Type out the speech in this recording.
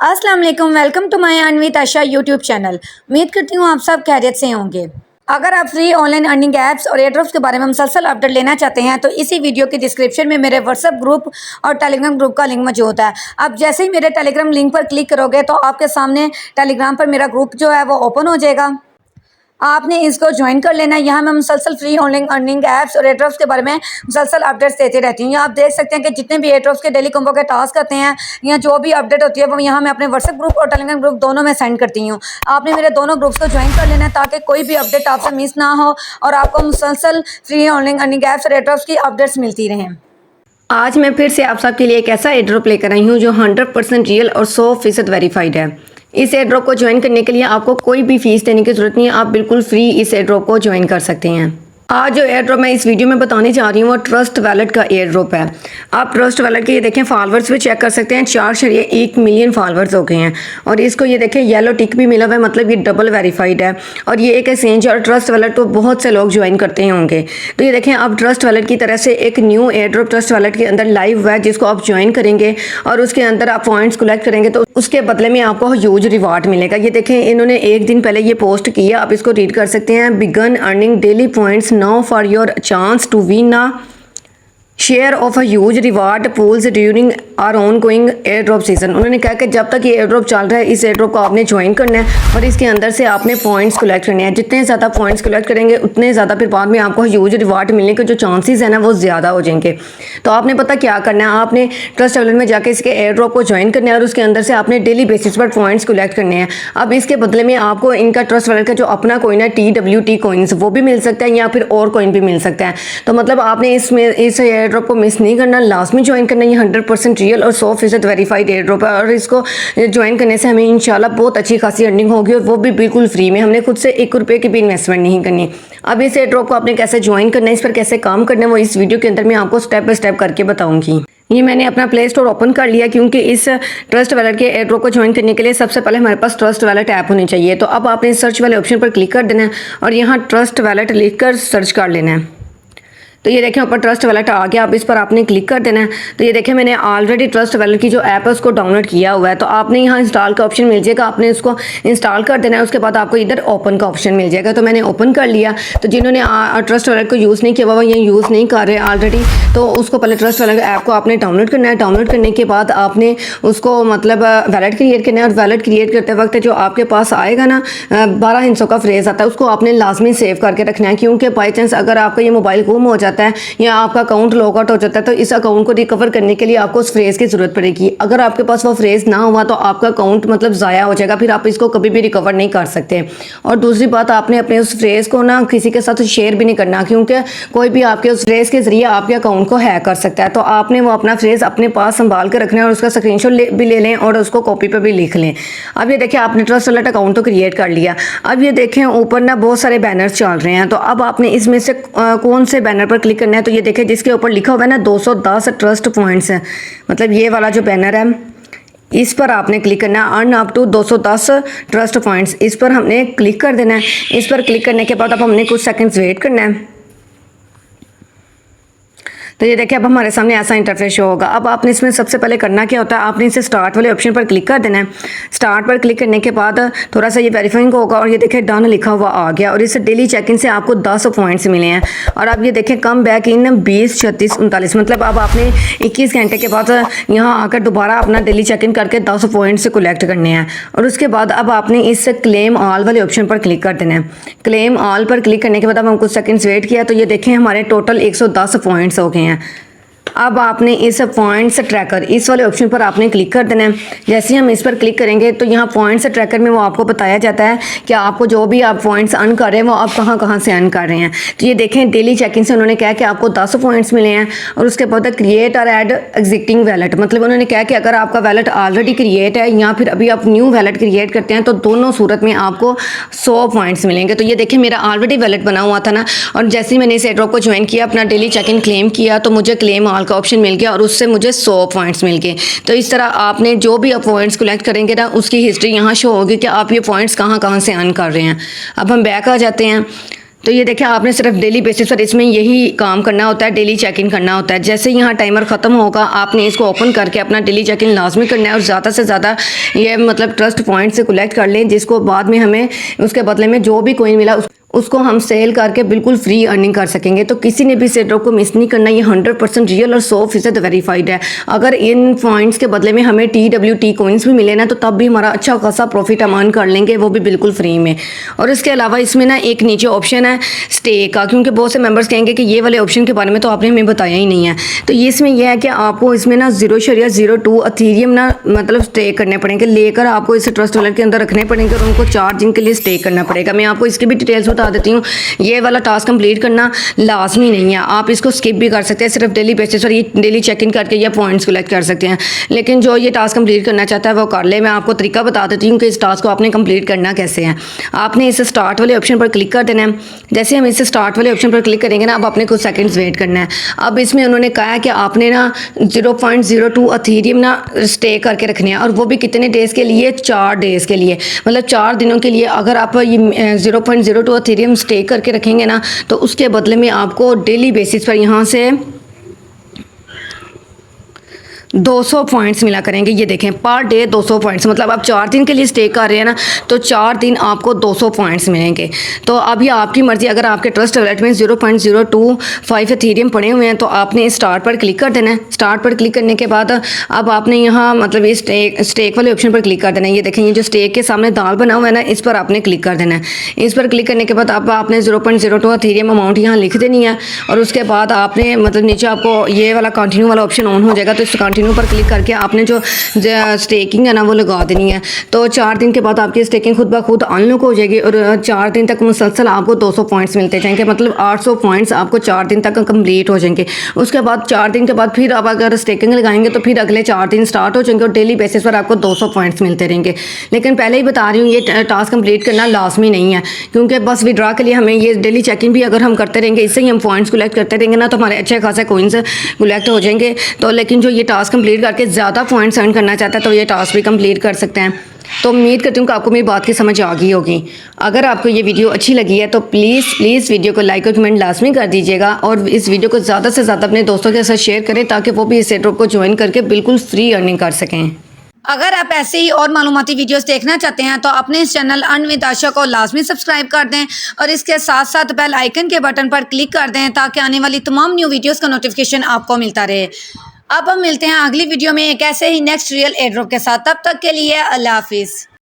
अस्सलाम वालेकुम, welcome to my Anvit Asha YouTube channel. उम्मीद करती हूँ आप सब खैरियत से होंगे। अगर आप फ्री ऑनलाइन अर्निंग ऐप्स और एयरड्रॉप्स के बारे में मुसलसल अपडेट लेना चाहते हैं तो इसी वीडियो की डिस्क्रिप्शन में मेरे व्हाट्सएप ग्रुप और टेलीग्राम ग्रुप का लिंक मौजूद है। आप जैसे ही मेरे टेलीग्राम लिंक पर क्लिक करोगे तो आपके सामने टेलीग्राम पर मेरा ग्रुप जो है वो ओपन हो जाएगा। आपने इसको ज्वाइन कर लेना है। यहाँ मैं मुसलसल फ्री ऑनलाइन अर्निंग ऐप्स और एयरड्रॉप्स के बारे में मुसलसल अपडेट्स देती रहती हूँ। आप देख सकते हैं कि जितने भी एयरड्रॉप्स के डेली कॉम्बो के टास्क आते हैं या जो भी अपडेट होती है वो यहाँ मैं अपने व्हाट्सएप ग्रुप और टेलीग्राम ग्रुप दोनों में सेंड करती हूँ। आपने मेरे दोनों ग्रुप्स को ज्वाइन कर लेना है ताकि कोई भी अपडेट आपसे मिस ना हो और आपको मुसलसल फ्री ऑनलाइन अर्निंग ऐप्स और एयरड्रॉप्स की अपडेट्स मिलती रहें। आज मैं फिर से आप सबके लिए एक ऐसा एयरड्रॉप लेकर आई हूँ जो 100% रियल और 100% वेरीफाइड है। इस एयरड्रॉप को ज्वाइन करने के लिए आपको कोई भी फीस देने की जरूरत नहीं है। आप बिल्कुल फ्री इस एयरड्रॉप को ज्वाइन कर सकते हैं। आज जो एयरड्रॉप मैं इस वीडियो में बताने जा रही हूँ वो ट्रस्ट वैलेट का एयरड्रॉप है। आप ट्रस्ट वैलेट के ये देखें फॉलोअर्स भी चेक कर सकते हैं। 4.1 मिलियन फॉलोअर्स हो गए हैं और इसको ये देखें येलो टिक भी मिला हुआ है, मतलब ये डबल वेरीफाइड है और ये एक एक्सचेंज और ट्रस्ट वैलेट तो बहुत से लोग ज्वाइन करते होंगे। तो ये देखें अब ट्रस्ट वैलेट की तरह से एक न्यू एयरड्रॉप ट्रस्ट वैलेट के अंदर लाइव है जिसको आप ज्वाइन करेंगे और उसके अंदर आप पॉइंट्स कलेक्ट करेंगे तो उसके बदले में आपको ह्यूज रिवार्ड मिलेगा। ये देखें इन्होंने एक दिन पहले ये पोस्ट किया, आप इसको रीड कर सकते हैं। Begin earning daily points now for your chance to win a share of a huge reward pools during our ongoing airdrop season. उन्होंने कहा कि जब तक ये एयर ड्रॉप चल रहा है इस एयर ड्रॉप को आपने ज्वाइन करना है और इसके अंदर से आपने पॉइंट्स कलेक्ट करने हैं। जितने ज़्यादा पॉइंट्स कलेक्ट करेंगे उतने ज़्यादा फिर बाद में आपको ह्यूज रिवार्ड मिलने के जो चांसेस हैं ना वो ज़्यादा हो जाएंगे। तो आपने पता क्या करना है, आपने ट्रस्ट वैलेट में जाके इसके एयर ड्रॉप को ज्वाइन करना है और उसके अंदर से आपने डेली बेसिस पर पॉइंट्स कलेक्ट करने हैं। अब इसके बदले में आपको इनका ट्रस्ट वैलेट का जो अपना कॉइन है TWT कॉइन्स वो भी मिल सकता है या फिर और कॉइन भी मिल सकता है। तो मतलब आपने इसमें इस एयर ड्रॉप को मिस नहीं करना, लास्ट में ज्वाइन करना। ये 100% रियल और 100% वेरीफाइड एयर ड्रॉप है और इसको ज्वाइन करने से हमें इंशाल्लाह बहुत अच्छी खासी अर्निंग होगी और वो भी बिल्कुल फ्री में। हमने खुद से 1 रुपये की भी इन्वेस्टमेंट नहीं करनी। अब इस एयर ड्रॉप को आपने कैसे ज्वाइन करना है, इस पर कैसे काम करना है, वो इस वीडियो के अंदर मैं आपको स्टेप बाय स्टेप करके बताऊंगी। ये मैंने अपना प्ले स्टोर ओपन कर लिया क्योंकि इस ट्रस्ट वैलेट के एयर ड्रॉप को ज्वाइन करने के लिए सबसे पहले हमारे पास ट्रस्ट वैलेट ऐप होनी चाहिए। तो अब आपने सर्च वाले ऑप्शन पर क्लिक कर देना है और यहाँ ट्रस्ट वैलेट लिखकर सर्च कर लेना है। तो ये देखें ऊपर ट्रस्ट वैलेट आ गया, अब इस पर आपने क्लिक कर देना है। तो ये देखें मैंने ऑलरेडी ट्रस्ट वैलेट की जो ऐप है उसको डाउनलोड किया हुआ है। तो आपने यहाँ इंस्टॉल का ऑप्शन मिल जाएगा, आपने उसको इंस्टॉल कर देना है। उसके बाद आपको इधर ओपन का ऑप्शन मिल जाएगा। तो मैंने ओपन कर लिया। तो जिन्होंने ट्रस्ट वैलेट को यूज़ नहीं किया हुआ ये यूज़ नहीं कर रहे ऑलरेडी, तो उसको पहले ट्रस्ट वैलेट ऐप को आपने डाउनलोड करना है। डाउनलोड करने के बाद आपने उसको मतलब वैलेट क्रिएट करना है और वैलेट क्रिएट करते वक्त जो आपके पास आएगा ना 12 हिस्सों का फ्रेज़ आता है उसको आपने लाजमी सेव करके रखना है क्योंकि बाई चांस अगर आपका ये मोबाइल गुम हो जाता है या आपका अकाउंट लॉग आउट हो जाता है तो इस अकाउंट को रिकवर करने के लिए आपको उस फ्रेज़ की ज़रूरत पड़ेगी। अगर आपके पास वो फ्रेज़ ना हुआ तो आपका अकाउंट मतलब ज़ाया हो जाएगा, फिर आप इसको कभी भी रिकवर नहीं कर सकते। और दूसरी बात, आपने अपने उस फ्रेज़ को ना किसी के साथ शेयर भी नहीं करना क्योंकि कोई भी आपके उस फ्रेज़ के ज़रिए आपके अकाउंट को हैक कर सकता है। तो आपने वो अपना फ्रेज़ अपने पास संभाल कर रखना है और उसका स्क्रीनशॉट भी ले लें और उसको कॉपी पर भी लिख लें। अब ये देखिए आपने ट्रस्ट वैलेट अकाउंट तो क्रिएट कर लिया। अब ये देखें ऊपर ना बहुत सारे बैनर्स चल रहे हैं। तो अब आपने इसमें से कौन से बैनर पर क्लिक करना है। तो ये देखें जिसके ऊपर लिखा हुआ है ना 210 ट्रस्ट पॉइंट्स है, मतलब ये वाला जो बैनर है इस पर आपने क्लिक करना है। Earn up to 210 trust points, इस पर हमने क्लिक कर देना है। इस पर क्लिक करने के बाद अब हमने कुछ सेकंड्स वेट करना है। तो ये देखिए अब हमारे सामने ऐसा इंटरफेस शो होगा। अब आपने इसमें सबसे पहले करना क्या होता है, आपने इसे स्टार्ट वाले ऑप्शन पर क्लिक कर देना है। स्टार्ट पर क्लिक करने के बाद थोड़ा सा ये वेरीफाइंग होगा और ये देखिए डन लिखा हुआ आ गया और इस डेली चेक इन से आपको 10 पॉइंट्स मिले हैं। और अब ये देखें कम बैक इन 20 36 39, मतलब अब आपने 21 घंटे के बाद यहाँ आकर दोबारा अपना डेली चेक इन करके 10 पॉइंट्स कलेक्ट करने हैं। और उसके बाद अब आपने इस क्लेम ऑल वाले ऑप्शन पर क्लिक कर देना है। क्लेम ऑल पर क्लिक करने के बाद अब हम कुछ सेकंड्स वेट किया तो ये देखें हमारे टोटल 110 पॉइंट्स हो गए हैं। अब आपने इस पॉइंट्स ट्रैकर इस वाले ऑप्शन पर आपने क्लिक कर देना है। जैसे ही हम इस पर क्लिक करेंगे तो यहाँ पॉइंट्स ट्रैकर में वो आपको बताया जाता है कि आपको जो भी आप पॉइंट्स अर्न कर रहे हैं वो आप कहाँ कहाँ से अर्न कर रहे हैं। तो ये देखें डेली चेक इन से उन्होंने कहा कि आपको 10 पॉइंट्स मिले हैं। और उसके बाद क्रिएट और ऐड एग्जिस्टिंग वैलेट, मतलब उन्होंने कहा कि अगर आपका वैलेट ऑलरेडी क्रिएट है या फिर अभी आप न्यू वैलेट क्रिएट करते हैं तो दोनों सूरत में आपको 100 पॉइंट्स मिलेंगे। तो ये देखें मेरा ऑलरेडी वैलेट बना हुआ था ना, और जैसे ही मैंने इस एयरड्रॉप को ज्वाइन किया अपना डेली चेक इन क्लेम किया तो मुझे क्लेम ऑल का ऑप्शन मिल गया और उससे मुझे 100 पॉइंट्स मिल गए। तो इस तरह आपने जो भी आप पॉइंट्स कलेक्ट करेंगे ना उसकी हिस्ट्री यहाँ शो होगी कि आप ये पॉइंट्स कहाँ कहाँ से अर्न कर रहे हैं। अब हम बैक आ जाते हैं। तो ये देखिए आपने सिर्फ डेली बेसिस पर इसमें यही काम करना होता है, डेली चेक इन करना होता है। जैसे ही यहाँ टाइमर ख़त्म होगा आपने इसको ओपन करके अपना डेली चेक इन लाजमी करना है और ज़्यादा से ज़्यादा ये मतलब ट्रस्ट पॉइंट से कलेक्ट कर लें, जिसको बाद में हमें उसके बदले में जो भी कॉइन मिला उसको हम सेल करके बिल्कुल फ्री अर्निंग कर सकेंगे। तो किसी ने भी इस एयरड्रॉप को मिस नहीं करना, ये 100% रियल और 100% वेरीफाइड है। अगर इन पॉइंट्स के बदले में हमें TWT कॉइन्स भी मिले ना तो तब भी हमारा अच्छा खासा प्रॉफिट अमान कर लेंगे, वो भी बिल्कुल फ्री में। और इसके अलावा इसमें ना एक नीचे ऑप्शन है स्टे का, क्योंकि बहुत से मेंबर्स कहेंगे कि ये वाले ऑप्शन के बारे में तो आपने हमें बताया ही नहीं है। तो ये इसमें यह है कि आपको इसमें ना 0.02 अथीरियम ना मतलब स्टे करने पड़ेंगे, लेकर आपको इसे ट्रस्ट वॉलेट के अंदर रखने पड़ेंगे और उनको 4 दिन के लिए स्टे करना पड़ेगा। मैं आपको इसकी भी डिटेल्स बता देती हूँ। ये वाला टास्क कंप्लीट करना लाजमी नहीं है, आप इसको स्किप भी कर सकते हैं, सिर्फ डेली बेसिस पर ये डेली चेक इन करके या पॉइंट्स कलेक्ट कर सकते हैं। लेकिन जो ये टास्क कंप्लीट करना चाहता है वो कर ले। मैं आपको तरीका बता देती हूँ कि इस टास्क को आपने कंप्लीट करना कैसे है। आपने इस स्टार्ट वाले ऑप्शन पर क्लिक कर देना है। जैसे हम इस स्टार्ट वाले ऑप्शन पर क्लिक करेंगे ना, अब आपने कुछ सेकंड्स वेट करना है। अब इसमें उन्होंने कहा है कि आपने ना 0.02 अथीरियम ना स्टे करके रखने हैं, और वो भी कितने डेज़ के लिए, 4 डेज़ के लिए, मतलब 4 दिनों के लिए। अगर आप ये 0.02 अथीरियम स्टे करके रखेंगे ना तो उसके बदले में आपको डेली बेसिस पर यहाँ से 200 पॉइंट्स मिला करेंगे। ये देखें पर डे 200 पॉइंट्स, मतलब आप 4 दिन के लिए स्टे कर रहे हैं ना तो 4 दिन आपको 200 पॉइंट्स मिलेंगे। तो अब ये आपकी मर्ज़ी, अगर आपके ट्रस्ट वॉलेट में 0.025 एथीरियम पड़े हुए हैं तो आपने स्टार्ट पर क्लिक कर देना है। स्टार्ट पर क्लिक करने के बाद अब आपने यहाँ मतलब ये स्टेक वाले ऑप्शन पर क्लिक कर देना है। ये देखें ये जो स्टेक के सामने दाल बना हुआ है ना, इस पर आपने क्लिक कर देना है। इस पर क्लिक करने के बाद अब आपने 0.02 एथीरियम अमाउंट यहाँ लिख देनी है, और उसके बाद आपने मतलब नीचे आपको ये वाला कंटिन्यू वाला ऑप्शन ऑन हो जाएगा। तो इस कंटिन्यू पर क्लिक करके आपने जो स्टेकिंग है ना वो लगा देनी है। तो 4 दिन के बाद आपकी स्टेकिंग खुद ब खुद अनलॉक हो जाएगी और 4 दिन तक मुसलसल आपको 200 पॉइंट्स मिलते जाएंगे, मतलब 800 पॉइंट्स आपको 4 दिन तक कंप्लीट हो जाएंगे। उसके बाद 4 दिन के बाद फिर आप अगर स्टेकिंग लगाएंगे तो फिर अगले 4 दिन स्टार्ट हो जाएंगे और डेली बेसिस पर आपको 200 पॉइंट्स मिलते रहेंगे। लेकिन पहले ही बता रही हूँ ये टास्क कंप्लीट करना लाजमी नहीं है, क्योंकि बस विड्रा के लिए हमें ये डेली चेकिंग भी अगर हम करते रहेंगे, इससे ही हम पॉइंट्स कलेक्ट करते रहेंगे ना तो हमारे अच्छे खासे कॉइन्स कलेक्ट हो जाएंगे। तो लेकिन जो ये टास्क कंप्लीट करके ज़्यादा पॉइंट्स अर्न करना चाहता है तो ये टास्क भी कंप्लीट कर सकते हैं। तो उम्मीद करती हूँ कि आपको मेरी बात की समझ आ गई होगी। अगर आपको ये वीडियो अच्छी लगी है तो प्लीज़ वीडियो को लाइक और कमेंट लाजमी कर दीजिएगा, और इस वीडियो को ज़्यादा से ज़्यादा अपने दोस्तों के साथ शेयर करें ताकि वो भी इस एयरड्रॉप को ज्वाइन करके बिल्कुल फ्री अर्निंग कर सकें। अगर आप ऐसे ही और मालूमाती वीडियोस देखना चाहते हैं तो अपने इस चैनल अर्न विद आशा को लाजमी सब्सक्राइब कर दें और इसके साथ साथ बेल आइकन के बटन पर क्लिक कर दें ताकि आने वाली तमाम न्यू वीडियोस का नोटिफिकेशन आपको मिलता रहे। अब हम मिलते हैं अगली वीडियो में एक ऐसे ही नेक्स्ट रियल एयरड्रॉप के साथ। तब तक के लिए अल्लाह हाफिज़।